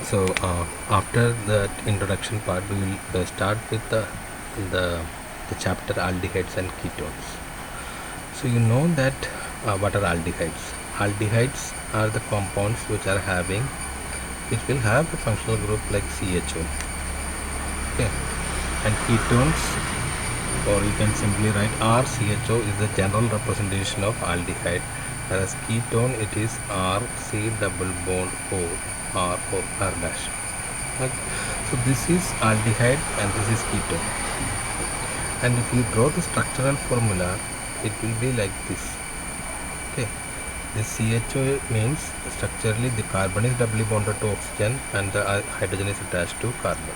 So after that introduction part, we will start with the the chapter aldehydes and ketones. So you know that what are aldehydes? Aldehydes are the compounds which will have a functional group like CHO. Okay, and ketones, or you can simply write RCHO, is the general representation of aldehyde, whereas ketone it is RC double bond O, R or R dash. Okay. So this is aldehyde and this is ketone. And if you draw the structural formula, it will be like this. Okay. This CHO means structurally the carbon is doubly bonded to oxygen and the hydrogen is attached to carbon.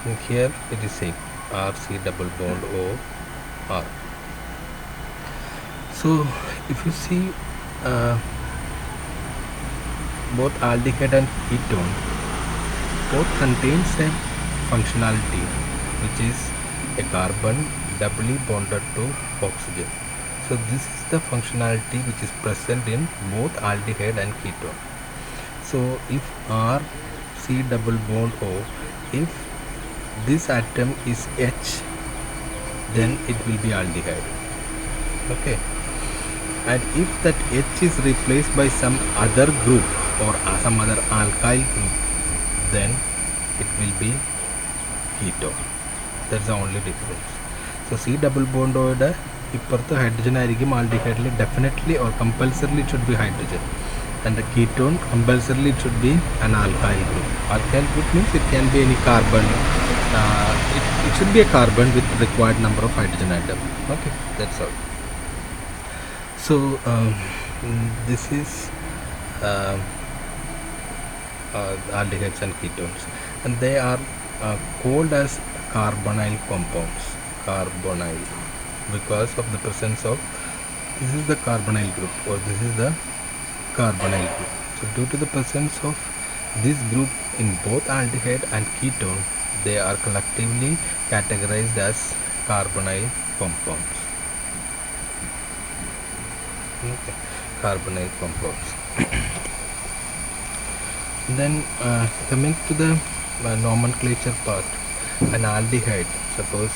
And here it is same, RC double bond O R. So if you see both aldehyde and ketone, both contains a functionality which is a carbon doubly bonded to oxygen. So this is the functionality which is present in both aldehyde and ketone. So if R C double bond O, if this atom is H, then it will be aldehyde. Okay, and if that H is replaced by some other group or some other alkyl group, then it will be ketone. That's the only difference. So C double bond ode ഇപ്പുറത്ത് hydrogen ആയിരിക്കും ആൽഡിഹൈഡിൽ definitely or compulsorily it should be hydrogen and ketone compulsorily it should be an alkyl group. Alkyl group means it can be any carbon. It should be a carbon with required number of hydrogen atom. Okay, that's all. So this is aldehydes and ketones, and they are called as carbonyl compounds. Carbonyl, because of the presence of this is the carbonyl group, or this is the carbonyl group. So due to the presence of this group in both aldehyde and ketone, they are collectively categorized as carbonyl compounds. Okay, carbonyl compounds. Then coming to the nomenclature part, an aldehyde, suppose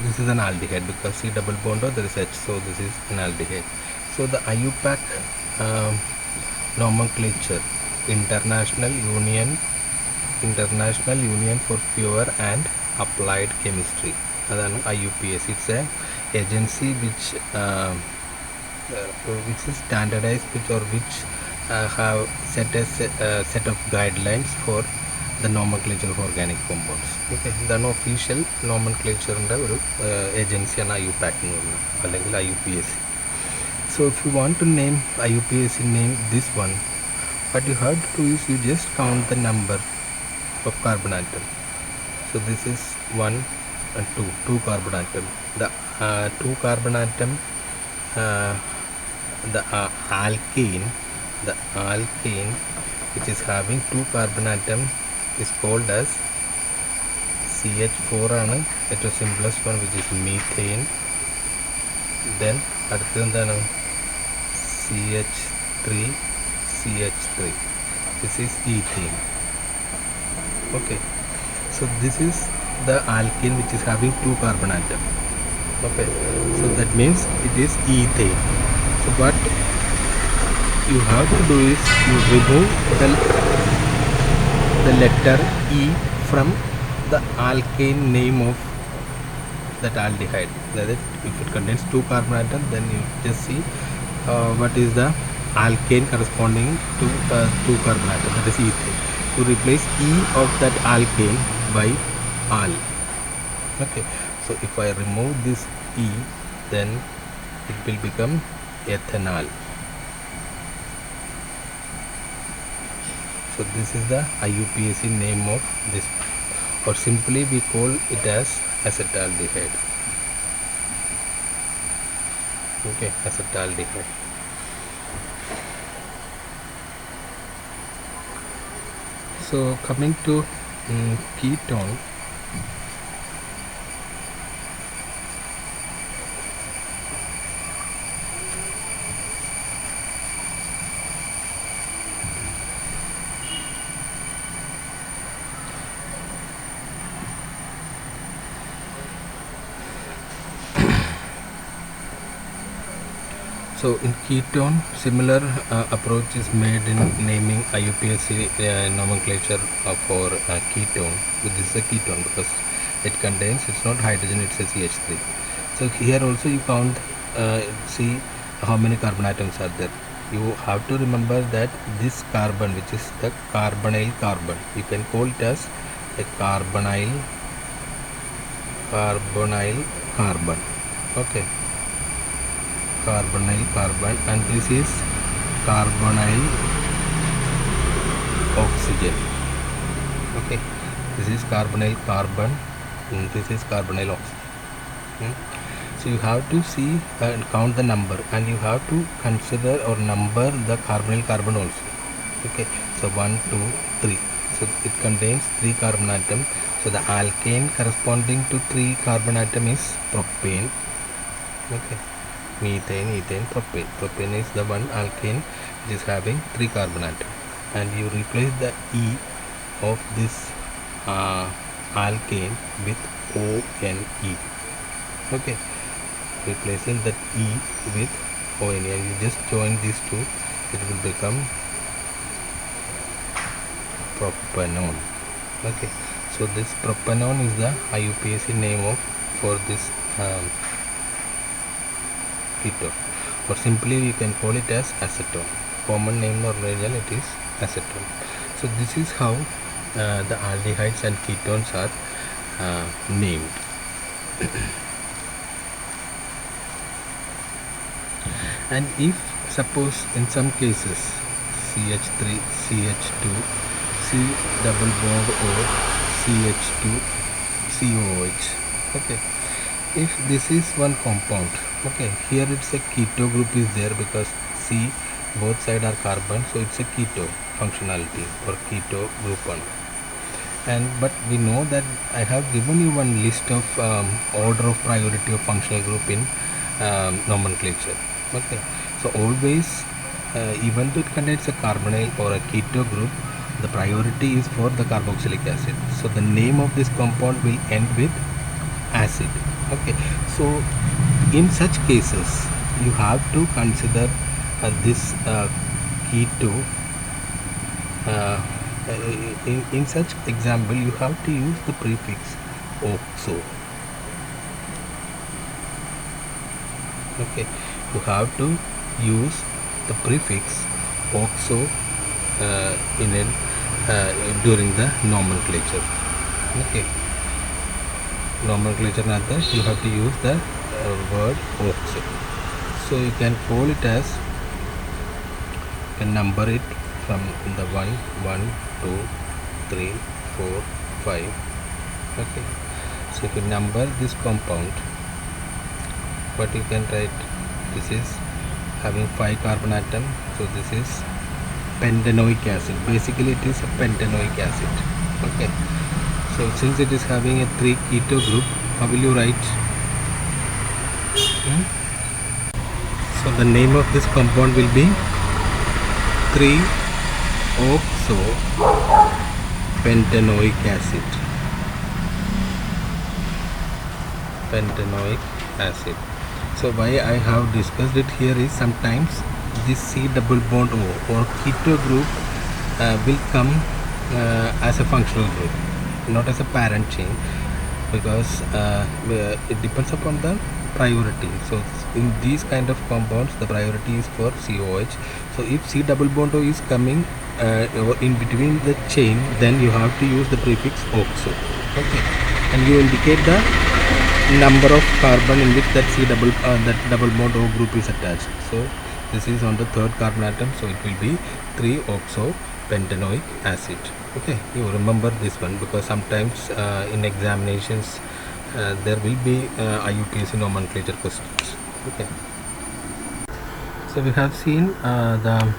this is an aldehyde because C double bond or there is H, so this is an aldehyde. So the IUPAC nomenclature, International Union for Pure and Applied Chemistry, adana IUPAC. It's a agency which is standardized, which have set of guidelines for the nomenclature of organic compounds. Okay, ഇതാണ് official നോമൻക്ലേച്ചറിൻ്റെ ഒരു ഏജൻസിയാണ് IUPAC എന്ന് പറയുന്നത്, അല്ലെങ്കിൽ IUPAC. So if you want to name IUPAC, name this one, what you have to do is you just count the number of carbon atom. So this is 1 and 2 carbon atom. The 2 carbon atom, the alkane which is having 2 carbon atom is called as CH4 ആണ് ഏറ്റവും simplest one, which is methane. Then അടുത്തത് എന്താണ് CH3. This is ethane. Okay, so this is the alkane which is having 2 carbon atom. Okay, so that means it is ethane. So what you have to do is you remove the letter E from the alkane name of that aldehyde. That is, if it contains 2 carbon atoms, then you just see what is the alkane corresponding to 2 carbon atoms, that is ethane. To replace E of that alkane by al. Okay, so if I remove this E, then it will become ethanol. So this is the IUPAC name of this, or simply we call it as acetaldehyde. Okay, acetaldehyde. So coming to ketone, So in ketone, similar approach is made in naming IUPAC nomenclature for ketone. This is a ketone because it contains, it's not hydrogen, it's a CH3. So here also you count, see how many carbon atoms are there. You have to remember that this carbon, which is the carbonyl carbon, you can call it as a carbonyl carbon. Okay, carbonyl carbon, and this is carbonyl oxygen. Okay, this is carbonyl carbon, and this is carbonyl oxygen. So you have to see and count the number, and you have to consider or number the carbonyl carbon also. Okay, so 1 2 3, so it contains 3 carbon atom. So the alkane corresponding to 3 carbon atom is propane. Okay, methane, ethane, propane. Propane is the one alkane which is having 3 carbon atom, and you replace the E of this alkane with ONE. Okay, replacing that E with ONE, and you just join these two, it will become propanone. Okay, so this propanone is the IUPAC name of for this ketone, or simply we can call it as acetone. Common name or region, it is acetone. So this is how the aldehydes and ketones are named. And if suppose in some cases CH3 CH2 C double bond O CH2 COH, okay, if this is one compound, okay, here it's a keto group is there because C both side are carbon, so it's a keto functionality or keto group 1. And but we know that I have given you one list of order of priority of functional group in nomenclature. Okay, so always even though it contains a carbonyl or a keto group, the priority is for the carboxylic acid. So the name of this compound will end with acid. Okay, so in such cases you have to consider this keto. In such example you have to use the prefix oxo. Okay, you have to use the prefix oxo during the nomenclature. Okay, nomenclature method, you have to use the word oxo. So you can call it as, you can number it from the 1 1 2 3 4 5. Okay, so you can number this compound, but you can write this is having 5 carbon atom, so this is pentanoic acid. Basically it is a pentanoic acid. Okay, so since it is having a 3 keto group, how will you write? So the name of this compound will be 3-oxo pentanoic acid. Pentanoic acid. So why I have discussed it here is sometimes this C double bond O or keto group will come as a functional group, not as a parent chain, because it depends upon the priority. So in these kind of compounds the priority is for COH. So if C double bond O is coming in between the chain, then you have to use the prefix oxo. Okay, and you indicate the number of carbon in which that that double bond O group is attached. So this is on the 3rd carbon atom, so it will be 3-oxo pentanoic acid. Okay, you remember this one because sometimes in examinations there will be IUPAC nomenclature questions. Okay, so we have seen the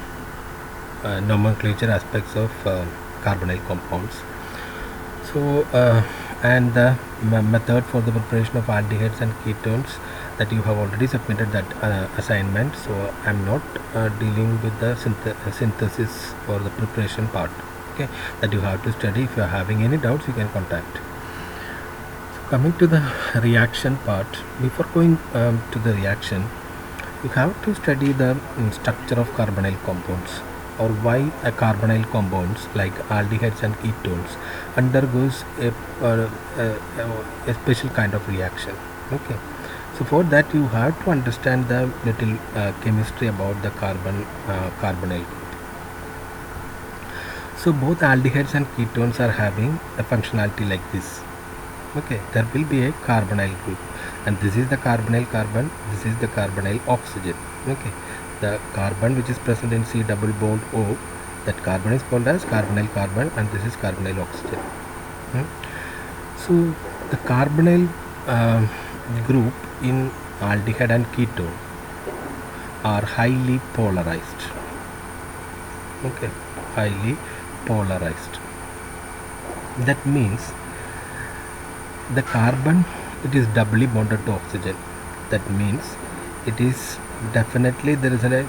nomenclature aspects of carbonyl compounds. So and the method for the preparation of aldehydes and ketones, that you have already submitted that assignment, so I am not dealing with the synthesis or the preparation part. Okay, that you have to study. If you are having any doubts, you can contact. So coming to the reaction part, before going to the reaction, You have to study the structure of carbonyl compounds, or why a carbonyl compounds like aldehydes and ketones undergoes a special kind of reaction. Okay, so for that you have to understand the little chemistry about the carbonyl group. So both aldehydes and ketones are having a functionality like this. Okay, there will be a carbonyl group, and this is the carbonyl carbon, this is the carbonyl oxygen. Okay, the carbon which is present in C double bond O, that carbon is called as carbonyl carbon, and this is carbonyl oxygen. So the carbonyl group in aldehyde and ketone are highly polarized. Okay, highly polarized. That means the carbon, it is doubly bonded to oxygen. That means it is definitely there is an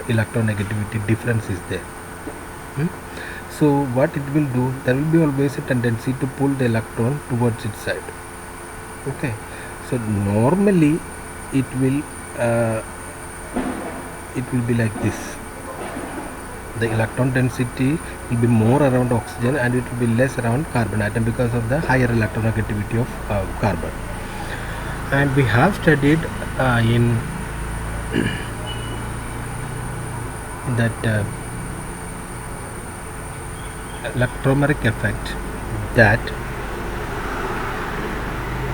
electronegativity difference is there. So what it will do, there will be always a tendency to pull the electron towards its side. Okay, so normally it will be like this. The electron density will be more around oxygen and it will be less around carbon atom because of the higher electronegativity of carbon. And we have studied in that electromeric effect that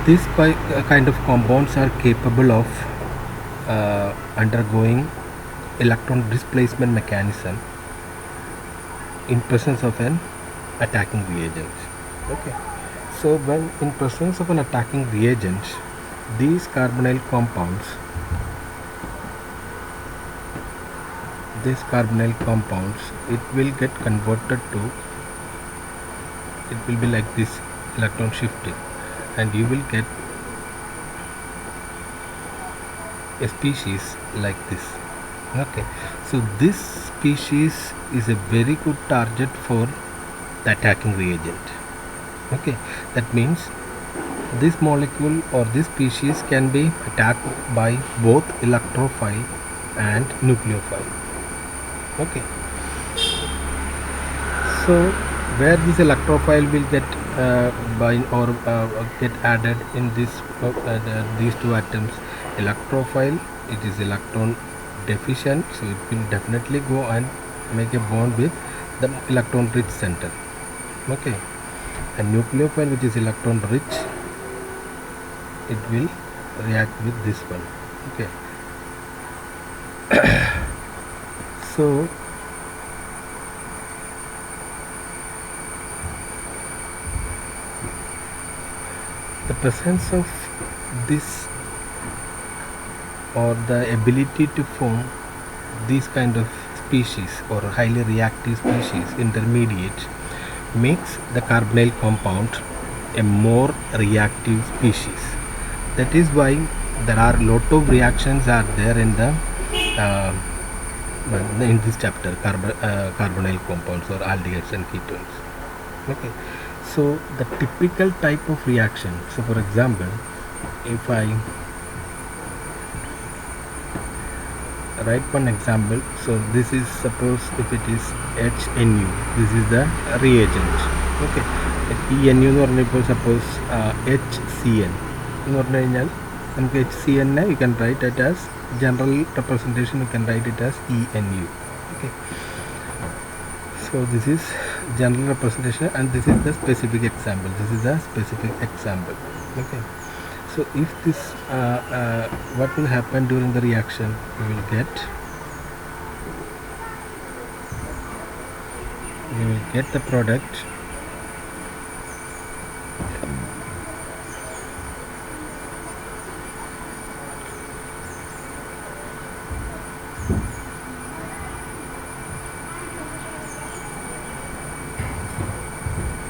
these kind of compounds are capable of undergoing electron displacement mechanism in presence of an attacking reagent. Okay, so when in presence of an attacking reagent, these carbonyl compounds, it will get converted to, it will be like this electron shifting, and you will get a species like this. Okay, so this species is a very good target for the attacking reagent. Okay, that means this molecule or this species can be attacked by both electrophile and nucleophile. Okay, so where this electrophile will get bind or get added in this these two atoms, electrophile, it is electron deficient, so it will definitely go and make a bond with the electron rich center. Okay, and nucleophile, which is electron rich, it will react with this one. Okay, so the presence of this, or the ability to form these kind of species or highly reactive species intermediate, makes the carbonyl compound a more reactive species. That is why there are lot of reactions are there in the in this chapter, carbonyl compounds or aldehydes and ketones. Okay, so the typical type of reaction, so for example, if I write one example, so this is, suppose if it is HNU, this is the reagent. Okay, ENU എന്ന് പറഞ്ഞപ്പോൾ suppose HCN എന്ന് പറഞ്ഞു കഴിഞ്ഞാൽ നമുക്ക് HCN നെ you can write it as general representation, you can write it as ENU. Okay, so this is general representation and this is the specific example. This is the specific example. Okay, so if this what will happen during the reaction, you will get the product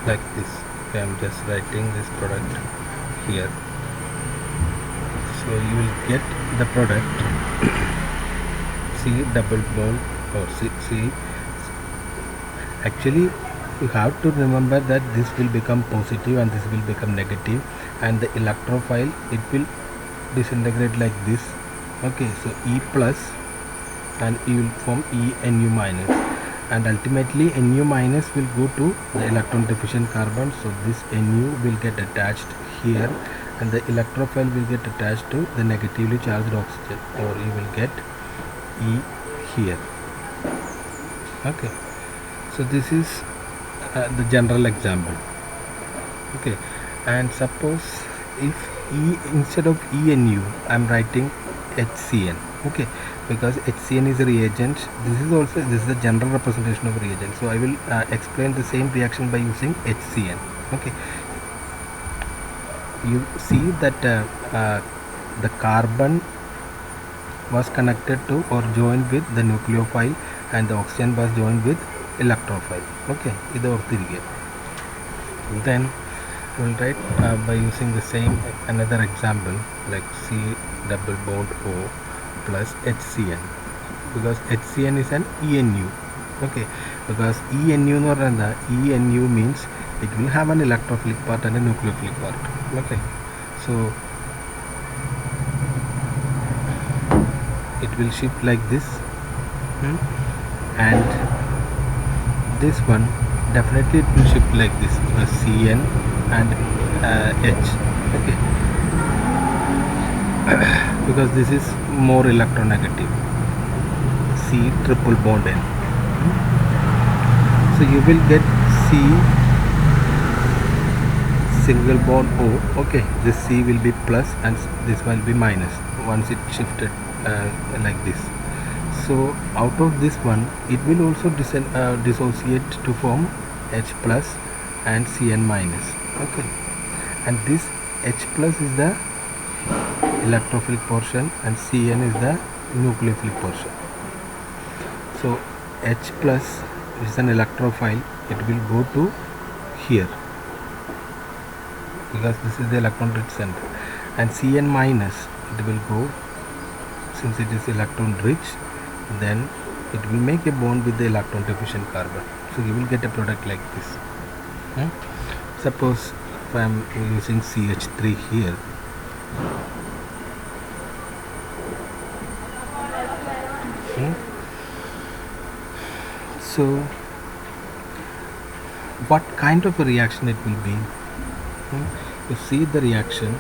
like this. Okay, I'm just writing this product here. So you will get the product C double bond or C. Actually, you have to remember that this will become positive and this will become negative, and the electrophile, it will disintegrate like this Okay, so E plus and you will form Nu minus, and ultimately Nu minus will go to the electron deficient carbon, so this Nu will get attached here and the electrophile will get attached to the negatively charged oxygen, or you will get E here. Okay, so this is the general example. Okay, and suppose if E, instead of ENU I am writing HCN. Okay, because HCN is a reagent. This is the general representation of reagent, so I will explain the same reaction by using HCN. Okay, you see that the carbon was connected to or joined with the nucleophile and the oxygen was joined with electrophile. Okay, ഇത് ഓർത്തിരിക്കുക. Then we will write by using the same another example like C double bond O plus HCN, because HCN is an ENU. Okay, because ENU എന്ന് പറഞ്ഞാൽ ENU means it will have an electrophilic part and a nucleophilic part. Okay, so it will shift like this, and this one definitely it will shift like this, Cn and H. Okay, because this is more electronegative, C triple bond N. So you will get C single bond O. Okay, this C will be plus and this will be minus once it shifted like this. So out of this one it will also dissociate to form H plus and Cn minus. Okay, and this H plus is the electrophilic portion and Cn is the nucleophilic portion. So H plus is an electrophile, it will go to here because this is the electron rich center, and Cn minus it will go, since it is electron rich, then it will make a bond with the electron deficient carbon, so you will get a product like this. Suppose if I am using CH3 here, so what kind of a reaction it will be? You see the reaction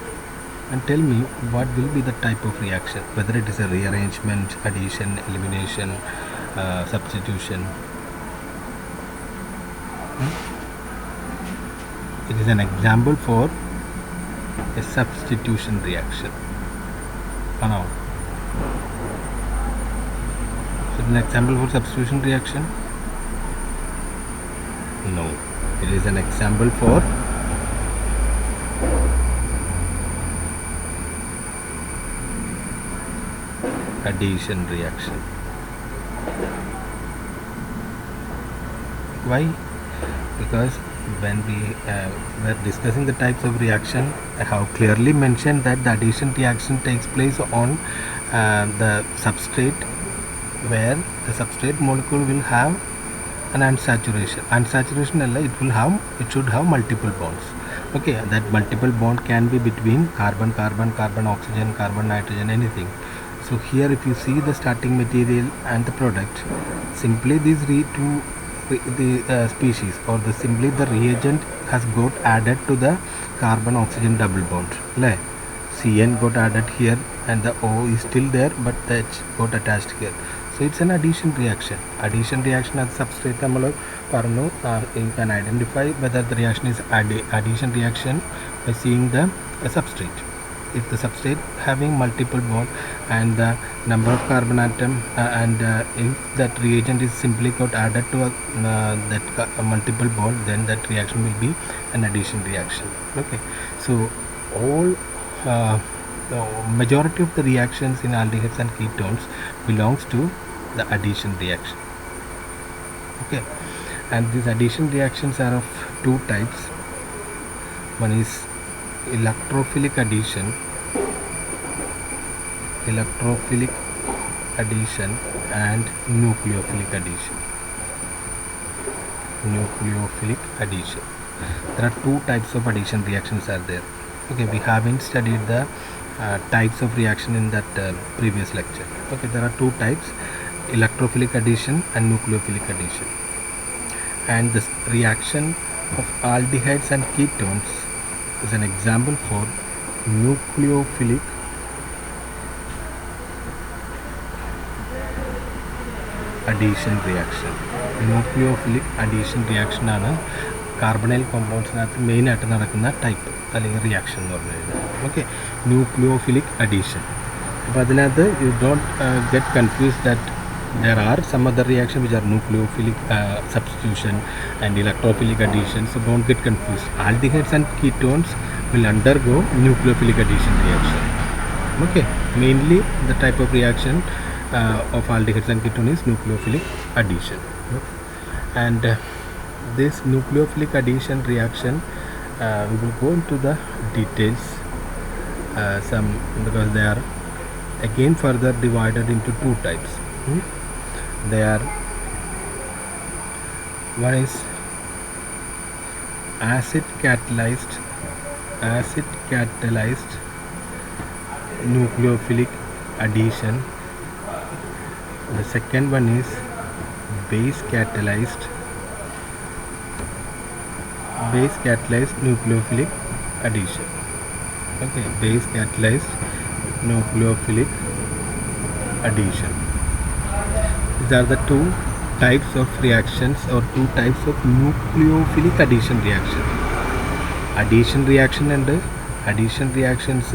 and tell me what will be the type of reaction, whether it is a rearrangement, addition, elimination, substitution. It is an example for a substitution reaction. So an example for substitution reaction? No, it is an example for addition reaction. Why? Because when we were discussing the types of reaction, I have clearly mentioned that the addition reaction takes place on the substrate, where the substrate molecule will have an unsaturation. Unsaturation it should have multiple bonds. Okay, that multiple bond can be between carbon, carbon, carbon, oxygen, carbon, nitrogen, anything. So here if you see the starting material and the product, simply these two species or simply the reagent has got added to the carbon oxygen double bond. Cn got added here and the O is still there, but the H got attached here. So it's an addition reaction. Addition reaction at substrate you can identify whether the reaction is addition reaction by seeing the substrate. If the substrate having multiple bond and the number of carbon atom and if that reagent is simply got added to that multiple bond, then that reaction will be an addition reaction. Okay, so all the majority of the reactions in aldehydes and ketones belongs to the addition reaction. Okay, and these addition reactions are of two types. One is electrophilic addition and nucleophilic addition. There are two types of addition reactions are there. Okay, we haven't studied the types of reaction in that previous lecture. Okay, there are two types, electrophilic addition and nucleophilic addition. And this reaction of aldehydes and ketones is an example for nucleophilic addition reaction. Nucleophilic addition reaction ആണ് carbonyl കോമ്പൗണ്ട്സിനകത്ത് മെയിനായിട്ട് നടക്കുന്ന type അല്ലെങ്കിൽ reaction എന്ന് പറഞ്ഞു കഴിഞ്ഞാൽ. Okay, nucleophilic addition. അപ്പോൾ അതിനകത്ത് you don't get confuse that there are some other reactions which are nucleophilic substitution and electrophilic addition, so don't get confused. Aldehydes and ketones will undergo nucleophilic addition reaction. Okay, mainly the type of reaction of aldehydes and ketone is nucleophilic addition. And this nucleophilic addition reaction, we will go into the details some, because they are again further divided into two types. They are, one is acid catalyzed nucleophilic addition. The second one is base catalyzed nucleophilic addition. Okay, base catalyzed nucleophilic addition. These are the two types of reactions or two types of nucleophilic addition reaction. Addition reaction and addition reactions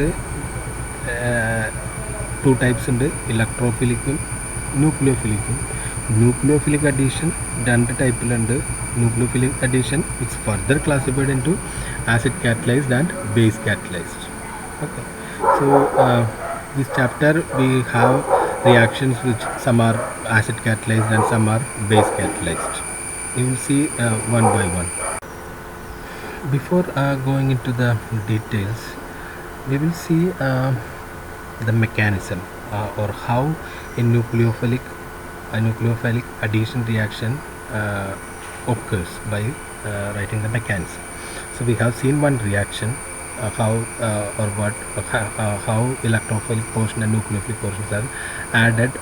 two types ഉണ്ട്, ഇലക്ട്രോഫിലിക്കും ന്യൂക്ലിയോഫിലിക്കും. Nucleophilic addition രണ്ട് ടൈപ്പിലുണ്ട്. Nucleophilic addition it's further classified into acid catalysed and base catalysed. Okay, so this chapter we have reactions which some are acid catalyzed and some are base catalyzed. You will see one by one. Before going into the details, we will see the mechanism or how a nucleophilic addition reaction occurs by writing the mechanism. So we have seen one reaction, how electrophilic portion and nucleophilic portions are added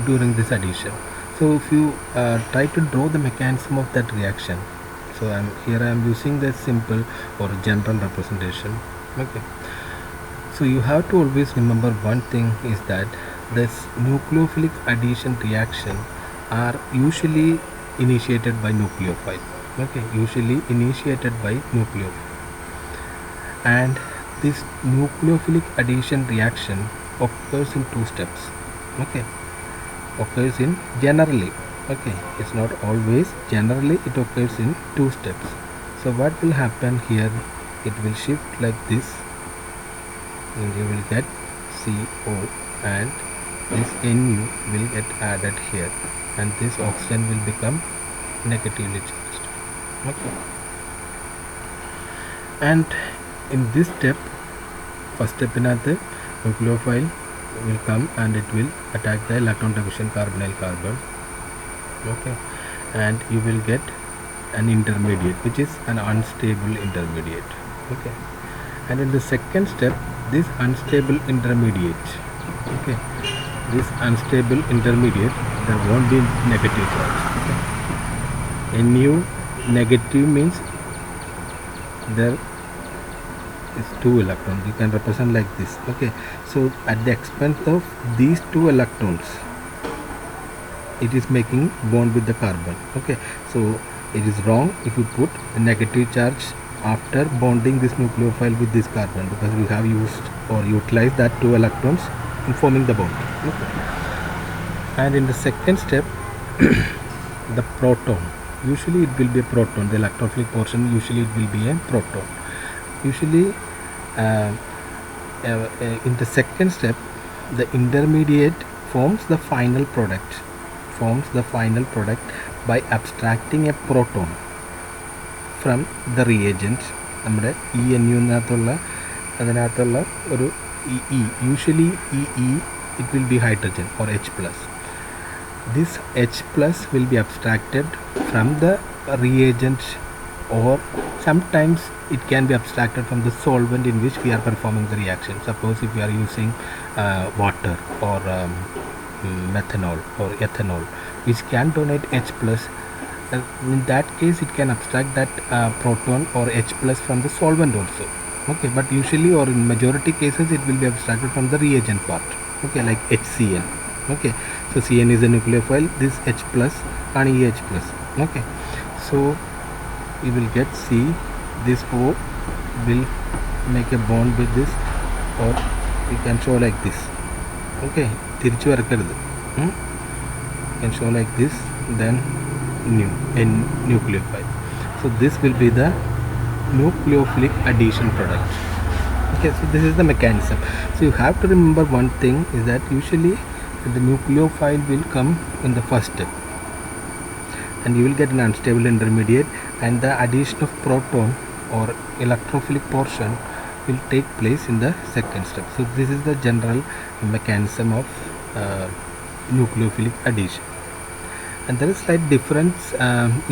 during this addition. So if you try to draw the mechanism of that reaction, so I am using the simple or general representation. Okay, so you have to always remember one thing is that this nucleophilic addition reaction are usually initiated by nucleophile. Okay, usually initiated by nucleophile. And this nucleophilic addition reaction occurs in two steps. Okay, occurs in generally, okay, it's not always, generally it occurs in two steps. So what will happen here, it will shift like this and you will get CO and this Nu will get added here and this oxygen will become negatively charged. Okay, and in this step, first step in the nucleophile will come and it will attack the electron deficient carbonyl carbon. Okay, and you will get an intermediate which is an unstable intermediate. Okay, and in the second step, this unstable intermediate, okay, this unstable intermediate, there won't be negative charge. Okay. Nu negative means there is two electrons, you can represent like this. Okay, so at the expense of these two electrons it is making bond with the carbon. Okay, so it is wrong if you put a negative charge after bonding this nucleophile with this carbon, because we have used or utilized that two electrons in forming the bond. Okay. And in the second step the proton, usually it will be a proton, the electrophilic portion usually it will be a proton. Usually in the second step the intermediate forms the final product by abstracting a proton from the reagent. നമ്മുടെ ENU അതിനകത്തുള്ള ഒരു EE, usually EE it will be hydrogen or H plus. This H plus will be abstracted from the reagent or sometimes it can be abstracted from the solvent in which we are performing the reaction. Suppose if we are using water or methanol or ethanol, which can donate H plus. In that case, it can abstract that proton or H plus from the solvent also. Okay, but usually or in majority cases, it will be abstracted from the reagent part. Okay, like HCN. Okay, so CN is a nucleophile. This H plus and EH plus. Okay, so you will get C. This O will make a bond with this, or you can show like this. Okay, തിരിച്ചു വരക്കരുത്. You can show like this, then nucleophile. So this will be the nucleophilic addition product. Okay, so this is the mechanism. So you have to remember one thing is that usually the nucleophile will come in the first step, and you will get an unstable intermediate, and the addition of proton or electrophilic portion will take place in the second step. So this is the general mechanism of nucleophilic addition. And there is slight difference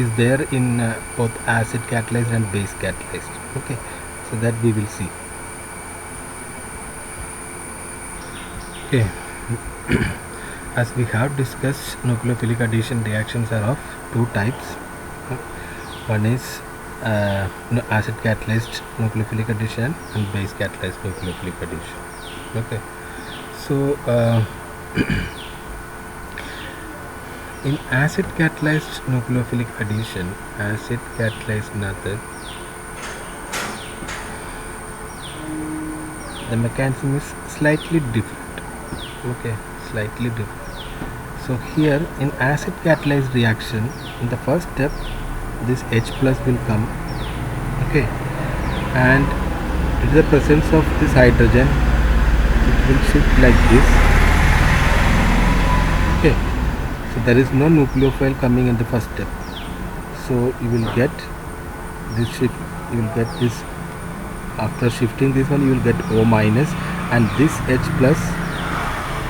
is there in both acid catalyzed and base catalyzed. Okay, so that we will see. Okay, as we have discussed, nucleophilic addition reactions are of two types. One is acid catalyzed nucleophilic addition and base catalyzed nucleophilic addition. Okay, so in acid catalyzed nucleophilic addition, acid catalyzed method, the mechanism is slightly different. Okay, slightly different. So here in acid catalyzed reaction, in the first step, this H plus will come. Okay, and due to the presence of this hydrogen, it will shift like this. Okay, so there is no nucleophile coming in the first step, so you will get this shift. You will get this after shifting this one. You will get O minus, and this H plus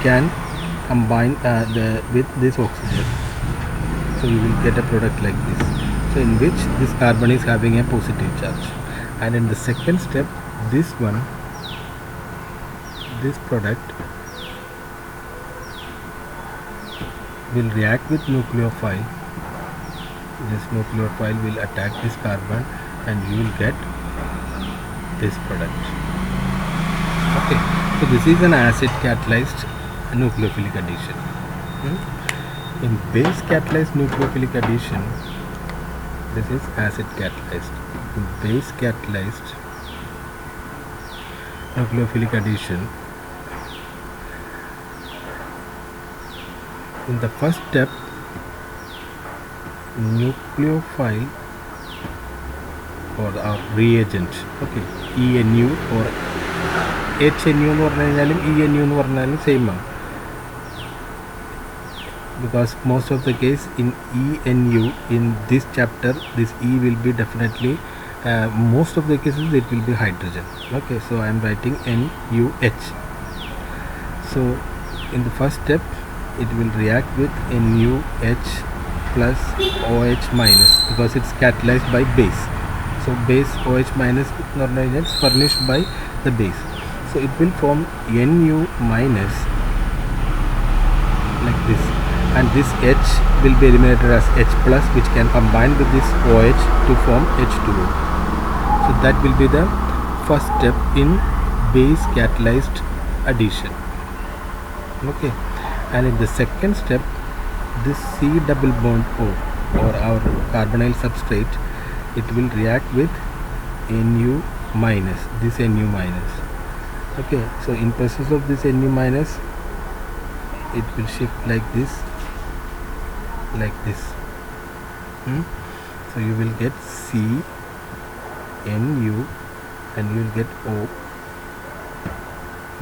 can combine with this oxygen, so you will get a product like this, so in which this carbon is having a positive charge. And in the second step, this product will react with nucleophile. This nucleophile will attack this carbon, and you will get this product. Okay, so this is an acid catalyzed nucleophilic addition. In base catalyzed nucleophilic addition, this is acid catalyzed. In base catalyzed nucleophilic addition, in the first step, nucleophile or our reagent, okay, ENU or HNU എന്ന് പറഞ്ഞു കഴിഞ്ഞാലും ENU എന്ന് പറഞ്ഞാലും same ആണ്. Because most of the case in ENU in this chapter, this E will be definitely most of the cases it will be hydrogen. Okay, so I am writing NuH. So in the first step, it will react with NuH plus OH minus, because it's catalyzed by base. So base OH minus is furnished by the base, so it will form Nu minus like this, and this H will be eliminated as H plus, which can combine with this OH to form H2O. So that will be the first step in base catalyzed addition. Okay, and in the second step, this C double bond O or our carbonyl substrate, it will react with Nu minus, this Nu minus. Okay, so in presence of this Nu minus, it will shift like this, so you will get C Nu and you will get O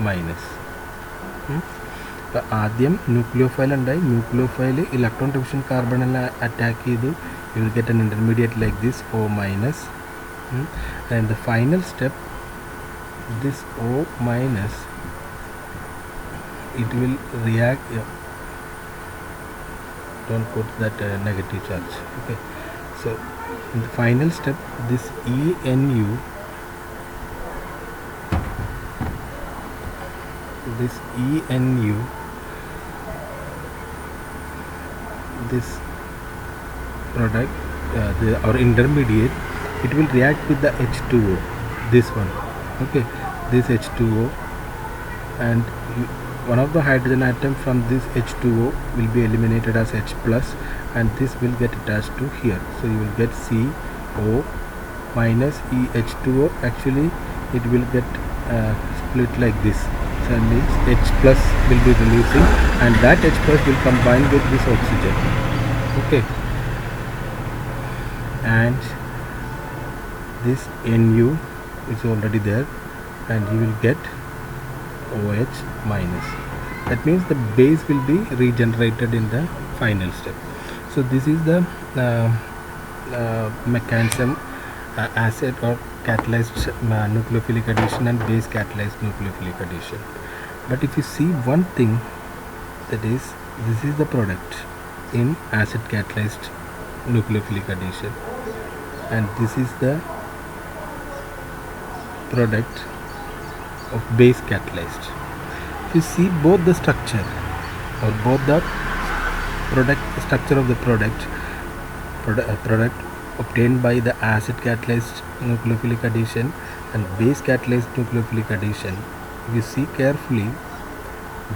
minus. ആദ്യം nucleophile ഉണ്ടായി, nucleophile electron division കാർബണെല്ലാം attack ചെയ്തു. You will get an intermediate like this, O minus. And the final step, this O minus, it will react, don't put that negative charge. Okay, So in the final step, this ENU, this ENU, this product, or intermediate, it will react with the H2O, this one, okay, this H2O, and one of the hydrogen atom from this H2O will be eliminated as H plus, and this will get attached to here. So you will get CO minus EH2O. Actually it will get split like this. So that means H plus will be releasing, and that H plus will combine with this oxygen, okay, and this Nu is already there, and you will get OH minus. That means the base will be regenerated in the final step. So this is the mechanism, acid or catalyzed nucleophilic addition and base catalyzed nucleophilic addition. But if you see one thing, that is, this is the product in acid catalyzed nucleophilic addition, and this is the product of base catalyzed. If you see both the structure, or both the product structure of the product obtained by the acid catalyzed nucleophilic addition and base catalyzed nucleophilic addition, if you see carefully,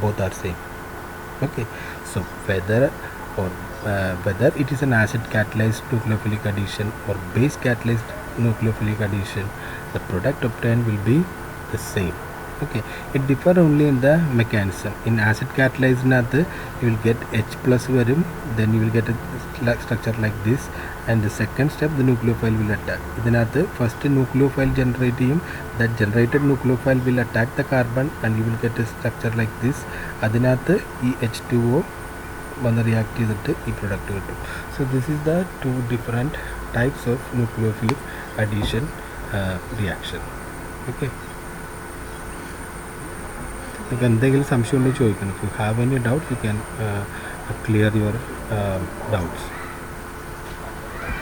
both are same, okay. So whether it is an acid catalyzed nucleophilic addition or base catalyzed nucleophilic addition, the product obtained will be the same, okay. It differ only in the mechanism. In acid catalyzed you will get H plus varum, then you will get a structure like this, and the second step the nucleophile will attack. Idinathu first nucleophile generate cheyum, that generated nucleophile will attack the carbon, and you will get a structure like this. Adinathu H2O വന്ന് react ചെയ്തിട്ട് ഈ product കിട്ടും. So this is the two different types of nucleophilic addition reaction, okay. നിങ്ങൾക്ക് എന്തെങ്കിലും സംശയം ഉണ്ടെങ്കിൽ ചോദിക്കണം. If you have any doubts you can clear your doubts.